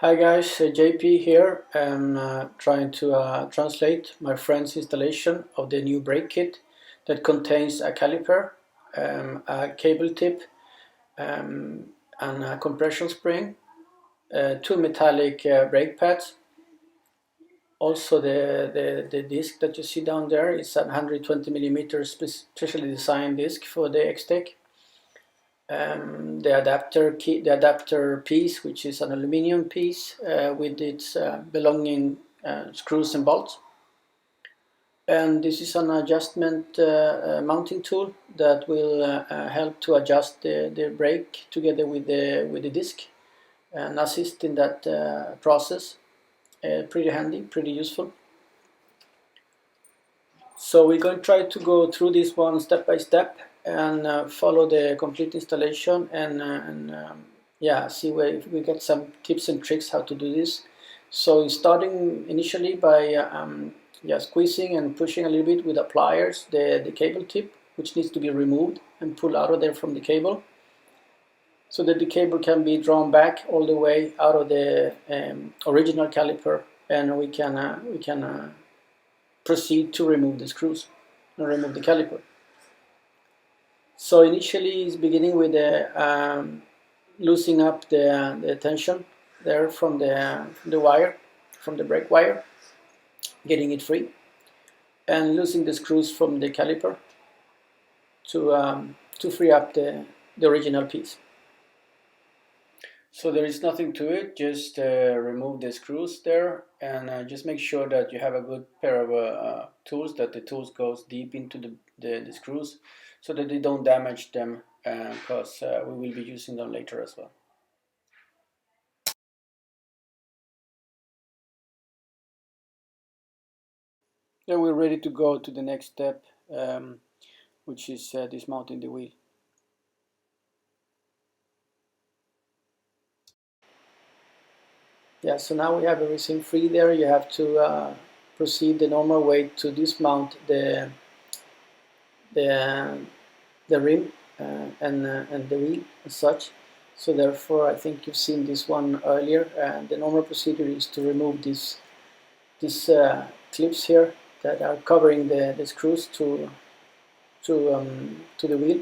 Hi guys, JP here. I'm trying to translate my friend's installation of the new brake kit that contains a caliper, a cable tip, and a compression spring, two metallic brake pads. Also the disc that you see down there is a 120 millimeter specially designed disc for the Xtech. The adapter piece, which is an aluminum piece with its belonging screws and bolts. And this is an adjustment mounting tool that will help to adjust the brake together with the disc and assist in that process. Pretty handy, pretty useful. So we're going to try to go through this one step by step and follow the complete installation and yeah, see if we get some tips and tricks how to do this. So starting initially by yeah, squeezing and pushing a little bit with the pliers the cable tip, which needs to be removed and pulled out of there from the cable, so that the cable can be drawn back all the way out of the original caliper, and we can proceed to remove the screws and remove the caliper. So initially it's beginning with loosening up the tension there from the wire, from the brake wire, getting it free, and loosening the screws from the caliper to free up the original piece. So there is nothing to it, just remove the screws there and just make sure that you have a good pair of tools, that the tools goes deep into the screws so that they don't damage them, because we will be using them later as well. Then we're ready to go to the next step, which is dismounting the wheel. Yeah, so now we have everything free there. You have to proceed the normal way to dismount the rim and the wheel as such. So therefore, I think you've seen this one earlier. The normal procedure is to remove these clips here that are covering the screws to the wheel.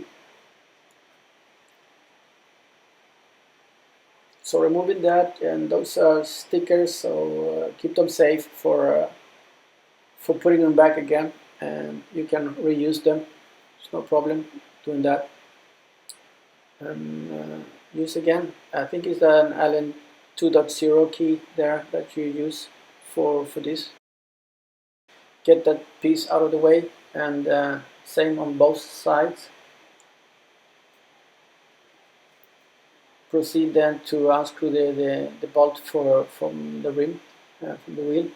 So removing that, and those are stickers, so keep them safe for putting them back again, and you can reuse them. It's no problem doing that. Use again, I think it's an Allen 2.0 key there that you use for this. Get that piece out of the way, and same on both sides. Proceed then to unscrew the bolt from the rim, from the wheel.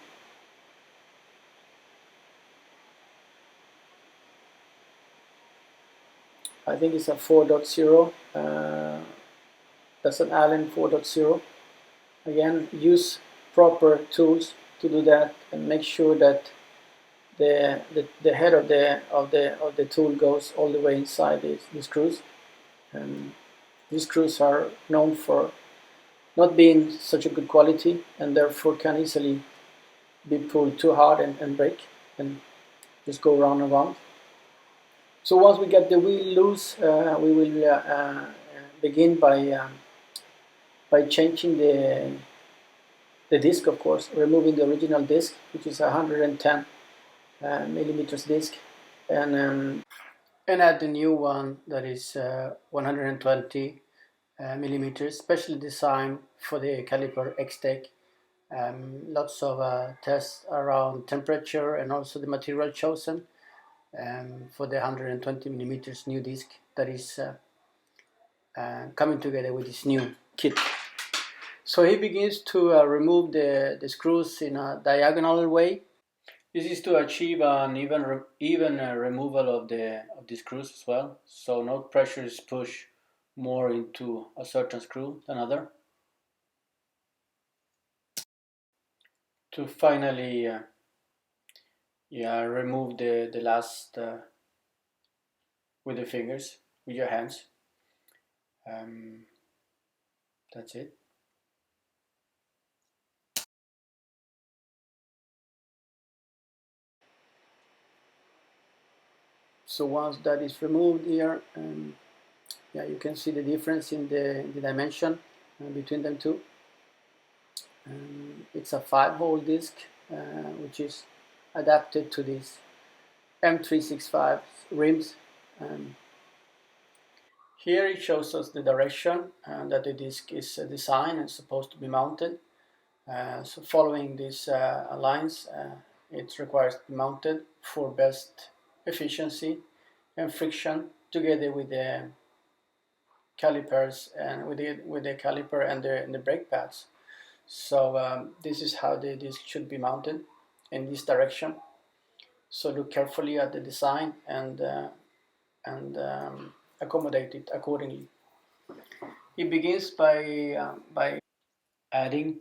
I think it's a 4.0. That's an Allen 4.0. Again, use proper tools to do that, and make sure that the head of the tool goes all the way inside the screws. And these screws are known for not being such a good quality, and therefore can easily be pulled too hard and break and just go round and round. So once we get the wheel loose, we will begin by changing the disc, of course, removing the original disc, which is a 110 millimeters disc, and add the new one that is 120 millimeters, specially designed for the caliper Xtech. Lots of tests around temperature and also the material chosen for the 120 millimeters new disc that is coming together with this new kit. So he begins to remove the screws in a diagonal way. This is to achieve an even removal of the screws as well, so no pressure is pushed more into a certain screw than other. To finally yeah, remove the last with the fingers, with your hands. That's it. So once that is removed here, yeah, you can see the difference in the dimension between them two. It's a 5-hole disc, which is adapted to this M365 rims. Here it shows us the direction that the disc is designed and supposed to be mounted. So following these lines, it requires to be mounted for best efficiency and friction, together with the calipers and with the caliper and the brake pads. So this is how the disc should be mounted, in this direction. So look carefully at the design and accommodate it accordingly. It begins by adding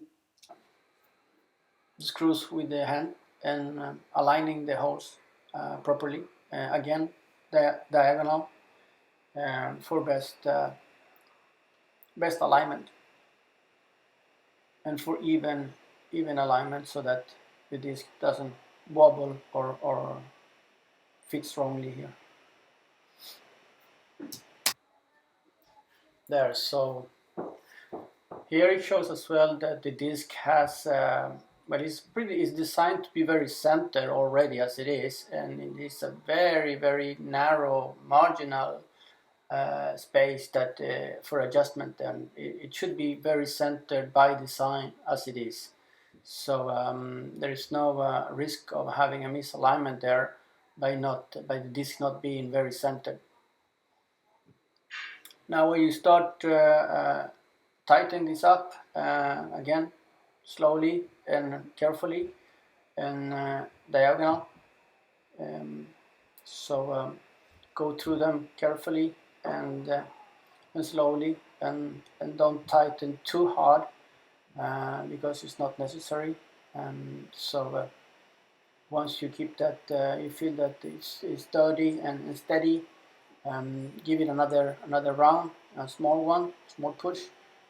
the screws with the hand and aligning the holes properly. Again, diagonal for best alignment, and for even alignment, so that the disc doesn't wobble or fits wrongly here. There, so here it shows as well that the disc has, but it's designed to be very centered already as it is, and it is a very narrow marginal space that for adjustment, and it should be very centered by design as it is. So there is no risk of having a misalignment there by the disc not being very centered. Now when you start tighten this up, again, slowly and carefully and diagonal. So go through them carefully and slowly, and don't tighten too hard because it's not necessary. So once you keep that, you feel that it's sturdy and steady, give it another round, a small push,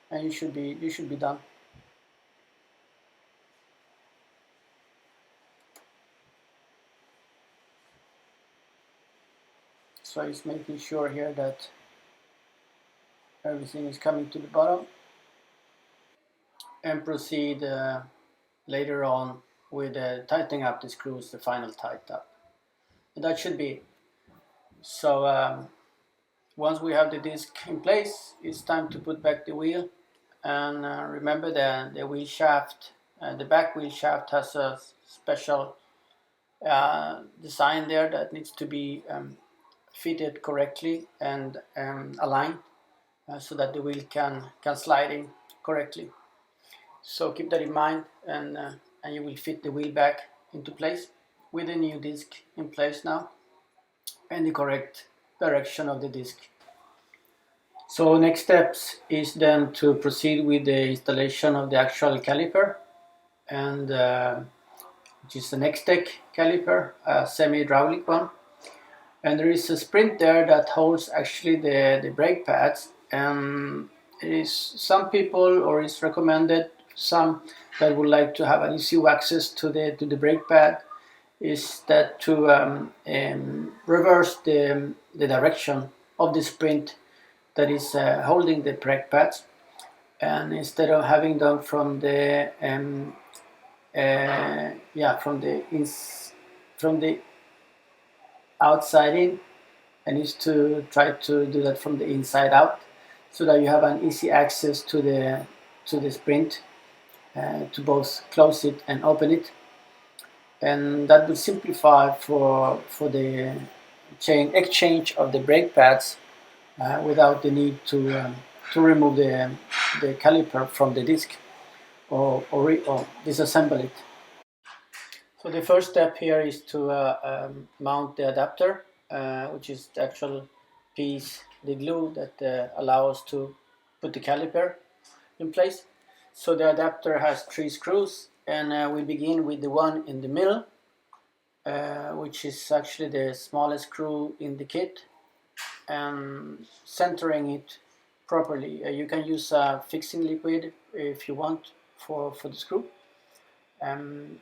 and you should be done. So it's making sure here that everything is coming to the bottom, and proceed later on with tightening up the screws, the final tight up. And that should be it. So once we have the disc in place, it's time to put back the wheel. And remember the wheel shaft, the back wheel shaft has a special design there that needs to be fitted correctly and aligned so that the wheel can slide in correctly. So keep that in mind, and you will fit the wheel back into place with the new disc in place now and the correct direction of the disc. So next steps is then to proceed with the installation of the actual caliper, and which is an Xtech caliper, a semi-hydraulic one. And there is a sprint there that holds actually the brake pads, and it is some people, or it's recommended some that would like to have an easy access to the brake pad, is that to reverse the direction of the sprint that is holding the brake pads, and instead of having them from the from the outside in, and is to try to do that from the inside out, so that you have an easy access to the sprint, to both close it and open it, and that will simplify for the exchange of the brake pads without the need to remove the caliper from the disc or disassemble it. So the first step here is to mount the adapter, which is the actual piece, the glue that allows us to put the caliper in place. So the adapter has 3 screws, and we begin with the one in the middle, which is actually the smallest screw in the kit, and centering it properly. You can use fixing liquid if you want for the screw.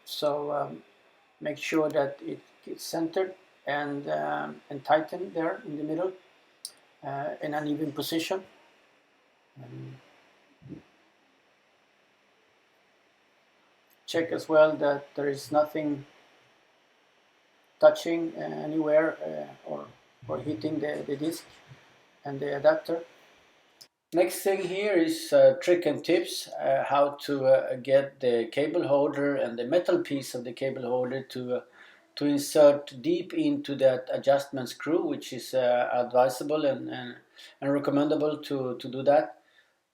So make sure that it's centered, and tighten there in the middle in an even position. Check as well that there is nothing touching anywhere or hitting the disc and the adapter. Next thing here is trick and tips how to get the cable holder and the metal piece of the cable holder to insert deep into that adjustment screw, which is advisable and recommendable to do that.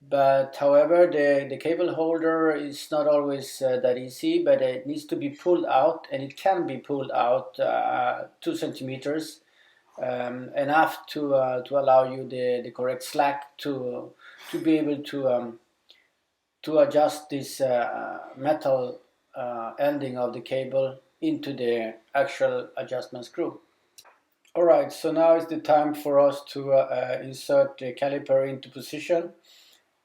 But however, the cable holder is not always that easy, but it needs to be pulled out, and it can be pulled out 2 centimeters, enough to allow you the correct slack to be able to adjust this metal ending of the cable into the actual adjustment screw. Alright, so now is the time for us to insert the caliper into position,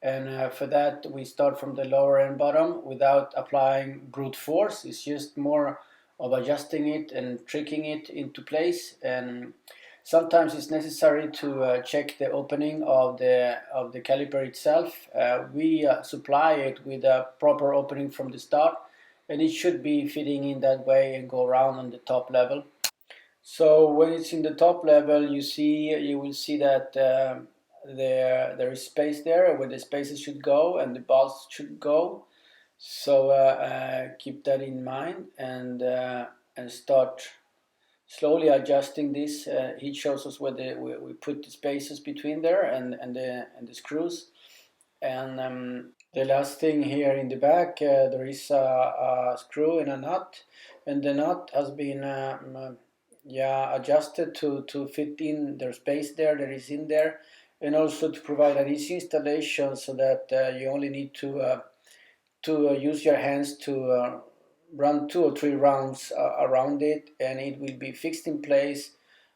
and for that we start from the lower and bottom without applying brute force. It's just more of adjusting it and tricking it into place, and sometimes it's necessary to check the opening of the caliper itself. We supply it with a proper opening from the start, and it should be fitting in that way and go around on the top level. So when it's in the top level, you will see that there is space there where the spaces should go and the balls should go. So keep that in mind and start slowly adjusting this. He shows us where we put the spaces between there and the screws. And the last thing here in the back, there is a screw and a nut, and the nut has been adjusted to fit in the space there that is in there, and also to provide an easy installation so that you only need to use your hands to run 2 or 3 rounds around it, and it will be fixed in place,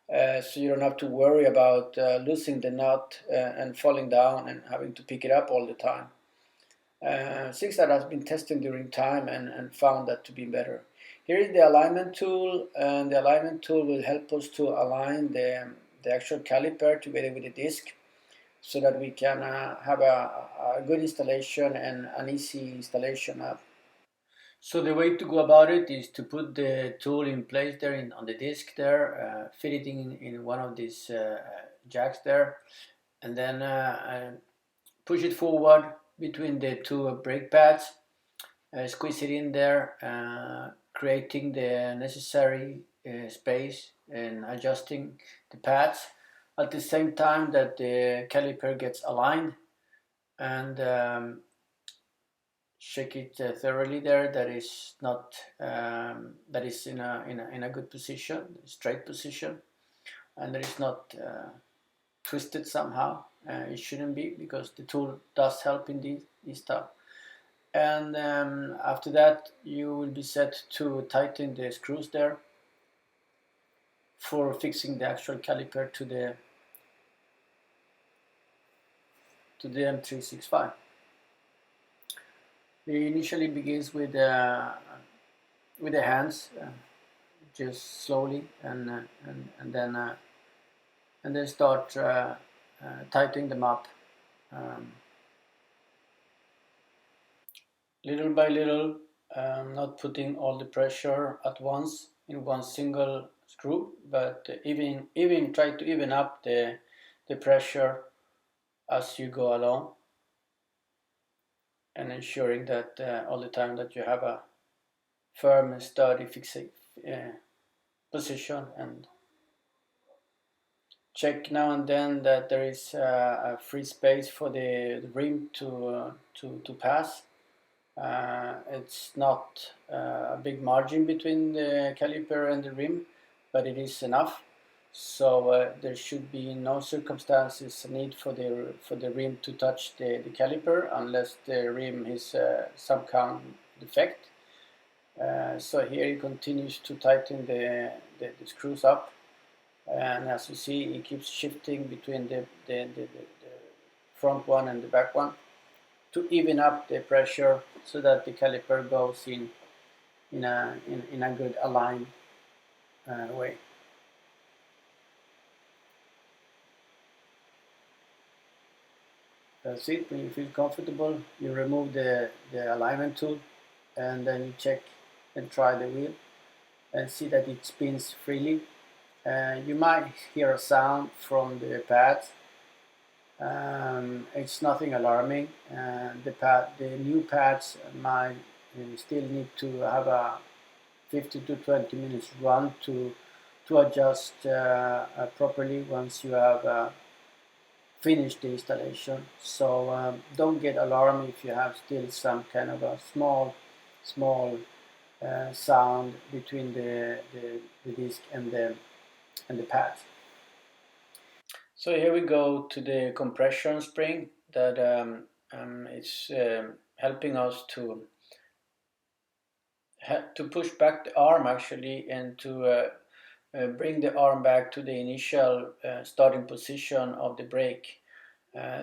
so you don't have to worry about losing the nut and falling down and having to pick it up all the time. Things that has been tested during time and found that to be better. Here is the alignment tool, and the alignment tool will help us to align the actual caliper together with the disc, so that we can have a good installation and an easy installation up. So the way to go about it is to put the tool in place there on the disc there, fit it in one of these jacks there, and then push it forward between the 2 brake pads, squeeze it in there, creating the necessary space and adjusting the pads at the same time that the caliper gets aligned, and shake it thoroughly there, that is not that is in a good position, straight position, and that is not twisted somehow. It shouldn't be, because the tool does help in this stuff. And after that you will be set to tighten the screws there for fixing the actual caliper to the M365. It initially begins with the hands, just slowly, and then start tightening them up, little by little, not putting all the pressure at once in one single screw, but even try to even up the pressure as you go along, and ensuring that all the time that you have a firm and sturdy fixing position, and check now and then that there is a free space for the rim to pass. It's not a big margin between the caliper and the rim, but it is enough. So there should be in no circumstances a need for the rim to touch the caliper, unless the rim is some kind of defect. So here he continues to tighten the screws up, and as you see, it keeps shifting between the front one and the back one to even up the pressure, so that the caliper goes in a good aligned way. That's it. When you feel comfortable, you remove the alignment tool, and then you check and try the wheel and see that it spins freely. You might hear a sound from the pads. It's nothing alarming. The new pads might still need to have a 15 to 20 minutes run to adjust properly once you have finished the installation. So don't get alarmed if you have still some kind of a small sound between the disc and the pads. So here we go to the compression spring that is helping us to push back the arm actually, and to bring the arm back to the initial starting position of the brake.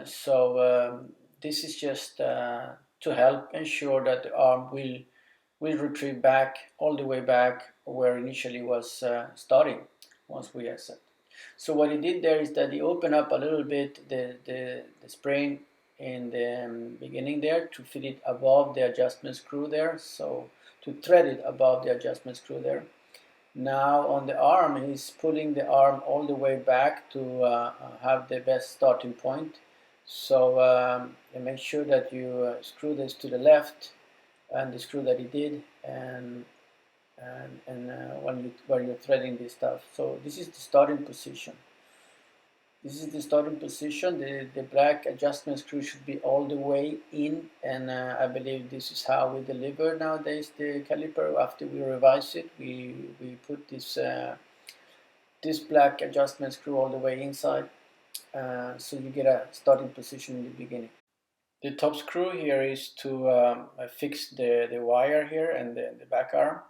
So this is just to help ensure that the arm will retrieve back all the way back where initially was starting once we have set. So what he did there is that he opened up a little bit the spring in the beginning there to fit it above the adjustment screw there, so to thread it above the adjustment screw there. Now on the arm, he's pulling the arm all the way back to have the best starting point. So you make sure that you screw this to the left, and the screw that he did, and when you're threading this stuff. So this is the starting position. This is the starting position. The black adjustment screw should be all the way in, and I believe this is how we deliver nowadays the caliper. After we revise it, we put this black adjustment screw all the way inside, so you get a starting position in the beginning. The top screw here is to fix the wire here and the back arm.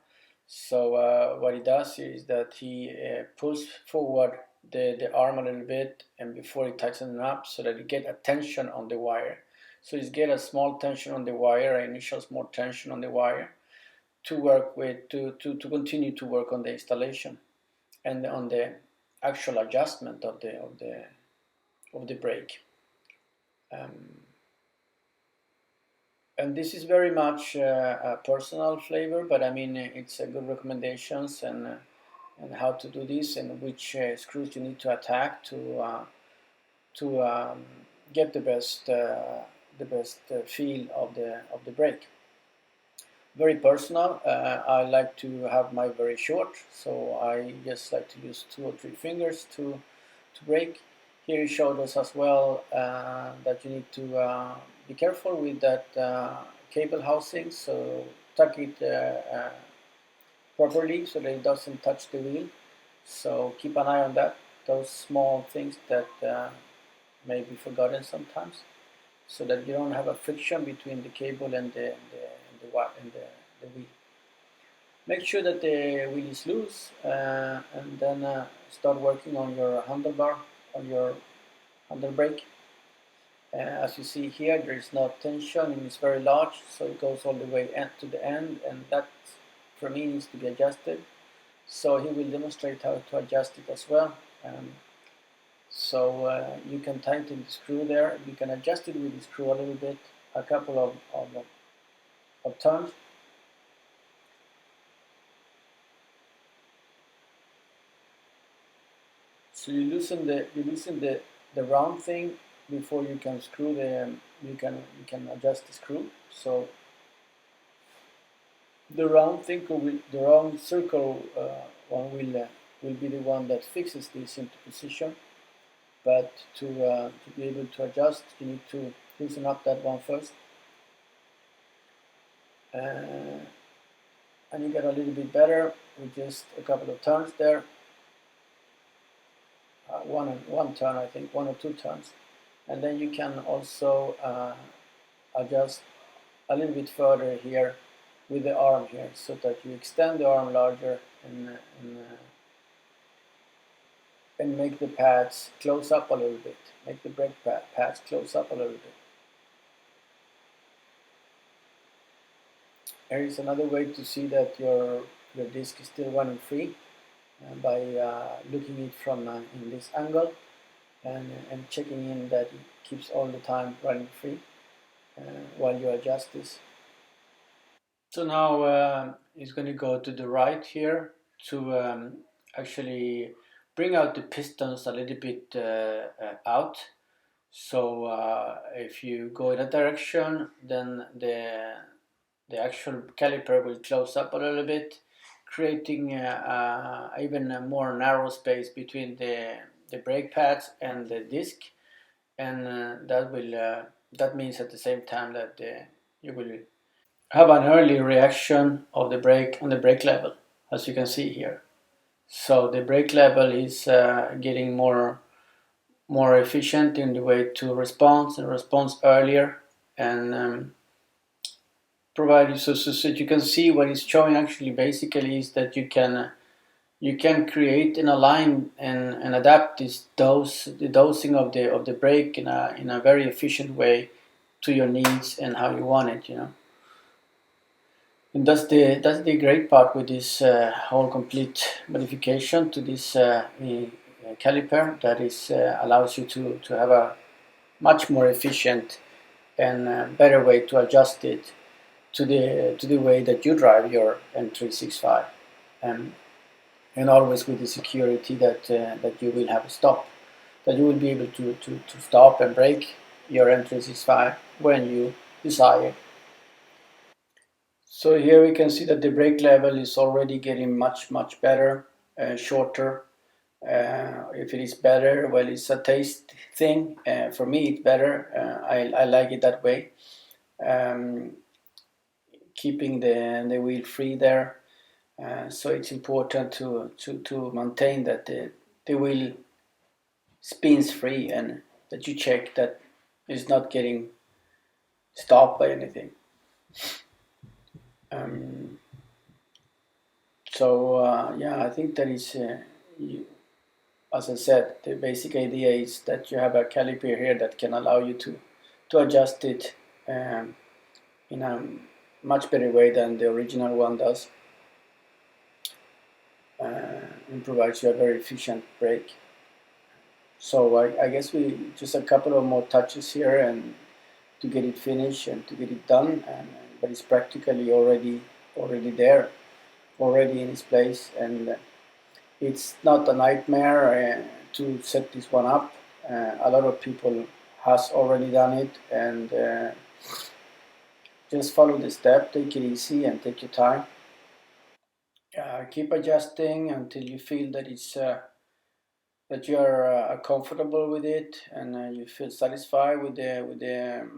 So what he does is that he pulls forward the arm a little bit, and before he tightens it up, so that you get a tension on the wire. So you get a small tension on the wire, an initial small tension on the wire, to work with, to continue to work on the installation and on the actual adjustment of the brake. And this is very much a personal flavor, but I mean it's a good recommendations and how to do this, and which screws you need to attack to get the best feel of the brake. Very personal. I like to have my very short, so I just like to use 2 or 3 fingers to brake. Here he showed us as well that you need to be careful with that cable housing, so tuck it properly so that it doesn't touch the wheel. So keep an eye on that, those small things that may be forgotten sometimes, so that you don't have a friction between the cable and the wheel. Make sure that the wheel is loose, and then start working on your handlebar, on your handle brake. As you see here, there is no tension and it's very large, so it goes all the way to the end, and that for me needs to be adjusted. So he will demonstrate how to adjust it as well. So you can tighten the screw there. You can adjust it with the screw a little bit, a couple of turns. So you loosen the round thing before you can screw you can adjust the screw. So the round thing the round circle one will be the one that fixes this into position. But to be able to adjust, you need to loosen up that one first, and you get a little bit better with just a couple of turns there. One turn, I think, 1 or 2 turns, and then you can also adjust a little bit further here with the arm here, so that you extend the arm larger and make the pads close up a little bit. Make the brake pads close up a little bit. Here is another way to see that your disc is still running free by looking it from in this angle. and checking in that it keeps all the time running free while you adjust this. So now it's going to go to the right here to actually bring out the pistons a little bit out. So if you go in that direction, then the actual caliper will close up a little bit, creating even a more narrow space between the brake pads and the disc, and that means at the same time that you will have an early reaction of the brake on the brake level, as you can see here. So the brake level is getting more efficient in the way to response and response earlier, and provide you so you can see what it's showing actually basically is that you can create and align and adapt the dosing of the brake in a very efficient way to your needs and how you want it, you know. And that's the great part with this whole complete modification to this caliper, that is allows you to have a much more efficient and better way to adjust it to the way that you drive your M365, and always with the security that you will have a stop, that you will be able to stop and brake your M365 when you desire. So here we can see that the brake level is already getting much better, shorter. If it is better, well, it's a taste thing. For me, it's better. I like it that way. Keeping the wheel free there. So it's important to maintain that the wheel spins free and that you check that it's not getting stopped by anything. Um, yeah, I think that is, as I said, the basic idea is that you have a caliper here that can allow you to adjust it in a much better way than the original one does, and provides you a very efficient brake. So I guess we just a couple of more touches here and to get it finished and to get it done, but it's practically already there, already in its place, and it's not a nightmare to set this one up. A lot of people has already done it, and just follow the step, take it easy and take your time. Keep adjusting until you feel that it's that you are comfortable with it, and you feel satisfied with the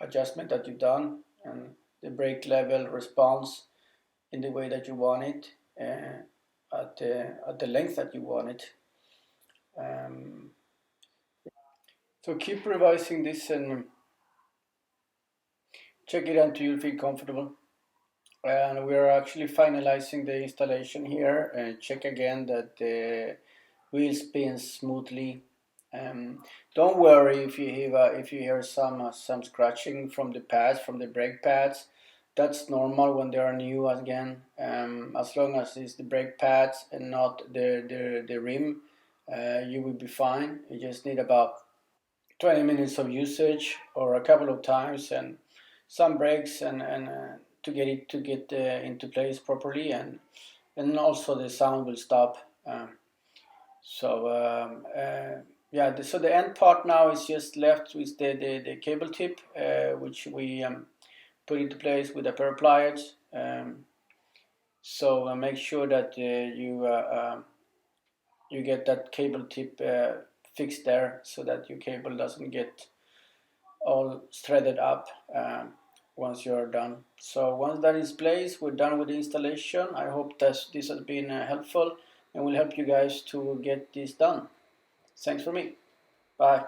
adjustment that you've done, and the brake level response in the way that you want it, at the length that you want it. So keep revising this and check it until you feel comfortable. And we're actually finalizing the installation here, and check again that the wheel spins smoothly. Don't worry if you hear some scratching from the pads, from the brake pads. That's normal when they are new again. As long as it's the brake pads and not the rim, you will be fine. You just need about 20 minutes of usage or a couple of times and some breaks and to get into place properly, and also the sound will stop. Yeah, so the end part now is just left with the cable tip, which we put into place with a pair of pliers. So make sure that you get that cable tip fixed there, so that your cable doesn't get all threaded up once you're done. So once that is placed, we're done with the installation. I hope that this has been helpful and will help you guys to get this done. Thanks for me. Bye.